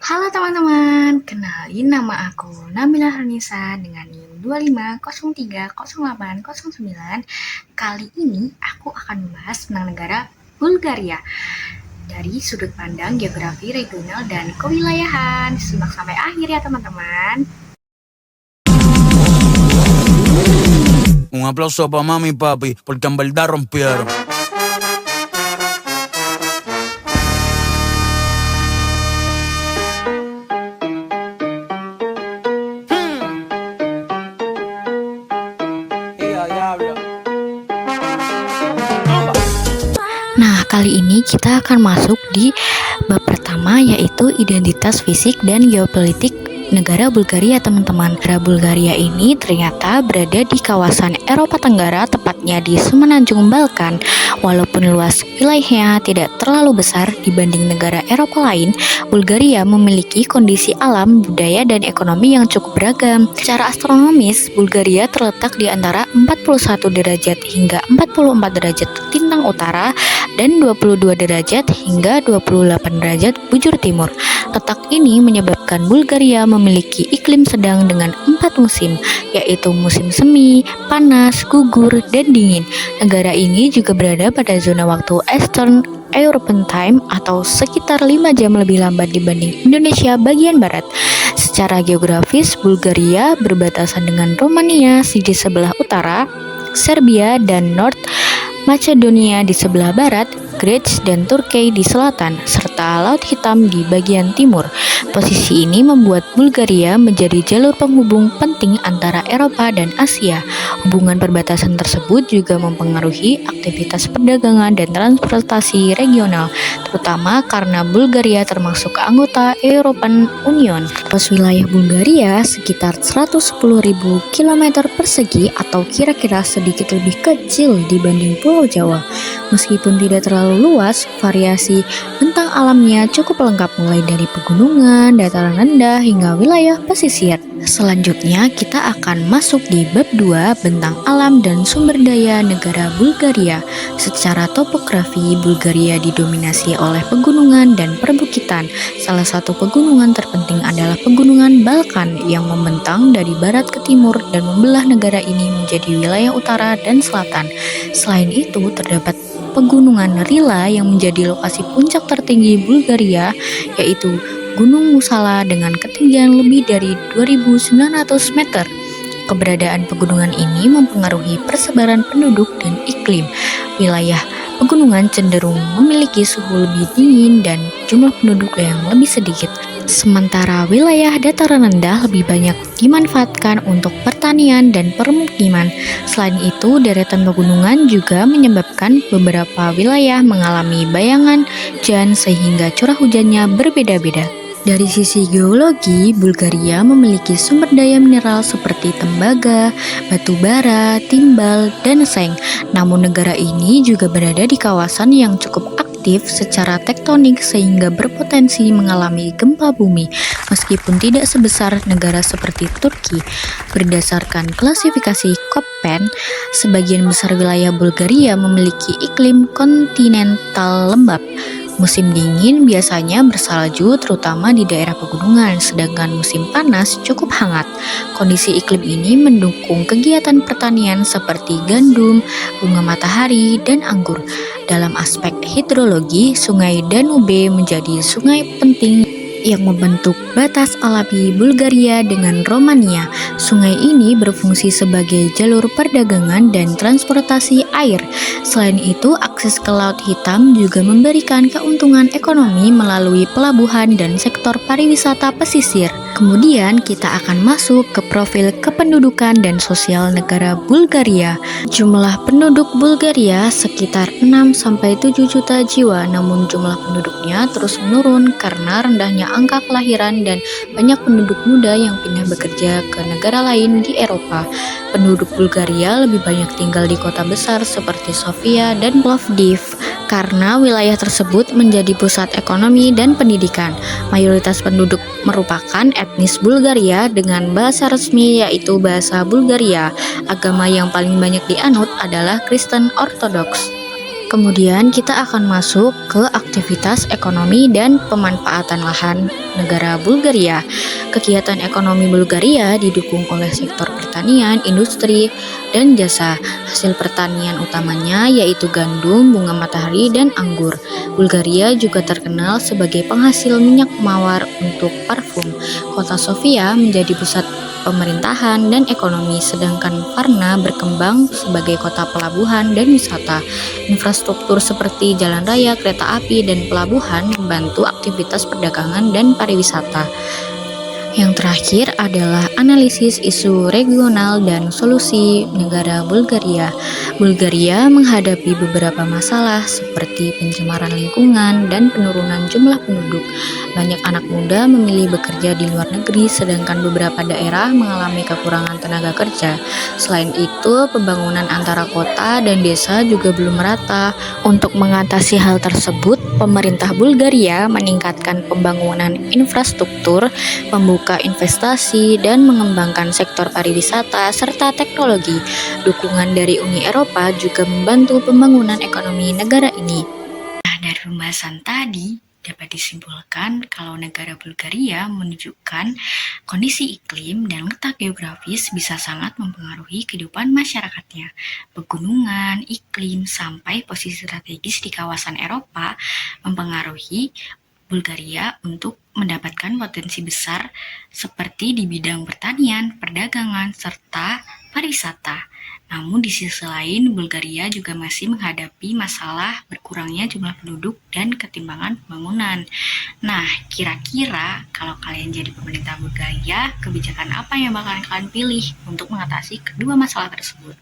Halo teman-teman, kenalin nama aku Nabila Hanisa dengan NIM 25030809. Kali ini aku akan membahas tentang negara Bulgaria dari sudut pandang geografi, regional, dan kewilayahan. Simak sampai akhir ya teman-teman. Un aplauso para mami y papi, porque en verdad rompieron. Nah, kali ini kita akan masuk di bab pertama, yaitu identitas fisik dan geopolitik negara Bulgaria, teman-teman. Negara Bulgaria ini ternyata berada di kawasan Eropa Tenggara, tepatnya di semenanjung Balkan. Walaupun luas wilayahnya tidak terlalu besar dibanding negara Eropa lain, Bulgaria memiliki kondisi alam, budaya, dan ekonomi yang cukup beragam. Secara astronomis, Bulgaria terletak di antara 41 derajat hingga 44 derajat lintang utara dan 22 derajat hingga 28 derajat bujur timur. Letak ini menyebabkan Bulgaria memiliki iklim sedang dengan 4 musim, yaitu musim semi, panas, gugur, dan dingin. Negara ini juga berada pada zona waktu Eastern European Time atau sekitar 5 jam lebih lambat dibanding Indonesia bagian barat. Secara geografis, Bulgaria berbatasan dengan Romania di sebelah utara, Serbia dan North Macedonia di sebelah barat, Greece dan Turki di selatan, serta Laut Hitam di bagian timur. Posisi ini membuat Bulgaria menjadi jalur penghubung penting antara Eropa dan Asia. Hubungan perbatasan tersebut juga mempengaruhi aktivitas perdagangan dan transportasi regional, terutama karena Bulgaria termasuk anggota European Union. Luas wilayah Bulgaria sekitar 110.000 km persegi atau kira-kira sedikit lebih kecil dibanding Pulau Jawa. Meskipun tidak terlalu luas, variasi bentang alamnya cukup lengkap mulai dari pegunungan, dataran rendah, hingga wilayah pesisir. Selanjutnya kita akan masuk di bab 2, bentang alam dan sumber daya negara Bulgaria. Secara topografi, Bulgaria didominasi oleh pegunungan dan perbukitan. Salah satu pegunungan terpenting adalah pegunungan Balkan yang membentang dari barat ke timur dan membelah negara ini menjadi wilayah utara dan selatan. Selain itu, terdapat pegunungan Rila yang menjadi lokasi puncak tertinggi Bulgaria, yaitu Gunung Musala dengan ketinggian lebih dari 2.900 meter. Keberadaan pegunungan ini mempengaruhi persebaran penduduk dan iklim. Wilayah pegunungan cenderung memiliki suhu lebih dingin dan jumlah penduduk yang lebih sedikit. Sementara wilayah dataran rendah lebih banyak dimanfaatkan untuk pertanian dan permukiman. Selain itu, deretan pegunungan juga menyebabkan beberapa wilayah mengalami bayangan hujan sehingga curah hujannya berbeda-beda. Dari sisi geologi, Bulgaria memiliki sumber daya mineral seperti tembaga, batu bara, timbal, dan seng. Namun negara ini juga berada di kawasan yang cukup aktif secara tektonik sehingga berpotensi mengalami gempa bumi, meskipun tidak sebesar negara seperti Turki. Berdasarkan klasifikasi Köppen, sebagian besar wilayah Bulgaria memiliki iklim kontinental lembab. Musim dingin biasanya bersalju terutama di daerah pegunungan, sedangkan musim panas cukup hangat. Kondisi iklim ini mendukung kegiatan pertanian seperti gandum, bunga matahari, dan anggur. Dalam aspek hidrologi, Sungai Danube menjadi sungai penting yang membentuk batas alami Bulgaria dengan Romania. Sungai ini berfungsi sebagai jalur perdagangan dan transportasi air. Selain itu, akses ke Laut Hitam juga memberikan keuntungan ekonomi melalui pelabuhan dan sektor pariwisata pesisir. Kemudian kita akan masuk ke profil kependudukan dan sosial negara Bulgaria. Jumlah penduduk Bulgaria sekitar 6-7 juta jiwa, namun jumlah penduduknya terus menurun karena rendahnya angka kelahiran dan banyak penduduk muda yang pindah bekerja ke negara lain di Eropa. Penduduk Bulgaria lebih banyak tinggal di kota besar seperti Sofia dan Plovdiv karena wilayah tersebut menjadi pusat ekonomi dan pendidikan. Mayoritas penduduk merupakan etnis Bulgaria dengan bahasa resmi yaitu bahasa Bulgaria. Agama yang paling banyak dianut adalah Kristen Ortodoks. Kemudian kita akan masuk ke aktivitas ekonomi dan pemanfaatan lahan negara Bulgaria. Kegiatan ekonomi Bulgaria didukung oleh sektor pertanian, industri, dan jasa. Hasil pertanian utamanya yaitu gandum, bunga matahari, dan anggur. Bulgaria juga terkenal sebagai penghasil minyak mawar untuk parfum. Kota Sofia menjadi pusat pemerintahan dan ekonomi, sedangkan Varna berkembang sebagai kota pelabuhan dan wisata. Infrastruktur seperti jalan raya, kereta api, dan pelabuhan membantu aktivitas perdagangan dan pariwisata. Yang terakhir adalah analisis isu regional dan solusi negara Bulgaria. Bulgaria menghadapi beberapa masalah seperti pencemaran lingkungan dan penurunan jumlah penduduk. Banyak anak muda memilih bekerja di luar negeri, sedangkan beberapa daerah mengalami kekurangan tenaga kerja. Selain itu, pembangunan antara kota dan desa juga belum merata. Untuk mengatasi hal tersebut, pemerintah Bulgaria meningkatkan pembangunan infrastruktur, membuka investasi, dan mengembangkan sektor pariwisata serta teknologi. Dukungan dari Uni Eropa juga membantu pembangunan ekonomi negara ini. Nah, dari pembahasan tadi dapat disimpulkan kalau negara Bulgaria menunjukkan kondisi iklim dan letak geografis bisa sangat mempengaruhi kehidupan masyarakatnya. Pegunungan, iklim, sampai posisi strategis di kawasan Eropa mempengaruhi Bulgaria untuk mendapatkan potensi besar seperti di bidang pertanian, perdagangan, serta pariwisata. Namun di sisi lain, Bulgaria juga masih menghadapi masalah berkurangnya jumlah penduduk dan ketimbangan pembangunan. Nah, kira-kira kalau kalian jadi pemerintah Bulgaria, kebijakan apa yang bakal kalian pilih untuk mengatasi kedua masalah tersebut?